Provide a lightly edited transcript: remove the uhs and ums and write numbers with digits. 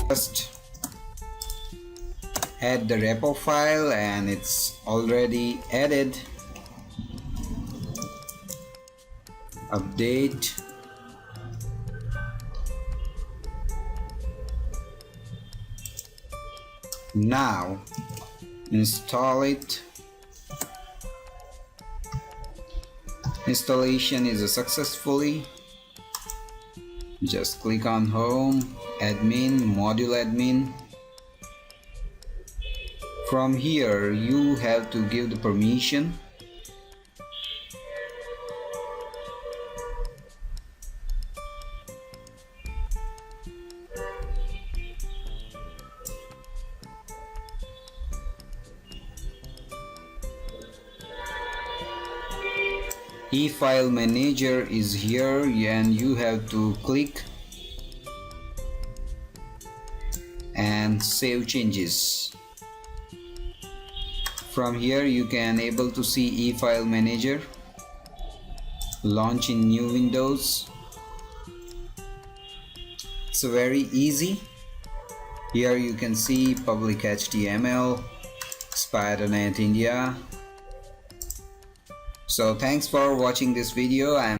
Just add the repo file, and it's already added. Update. Now install it. Installation is successfully. Just click on home, admin, module admin. From here you have to give the permission. ELFileManager is here, and you have to click and save changes. From here you can able to see ELFileManager, launch in new windows. It's very easy. Here you can see public HTML, Spider.net India. So thanks for watching this video.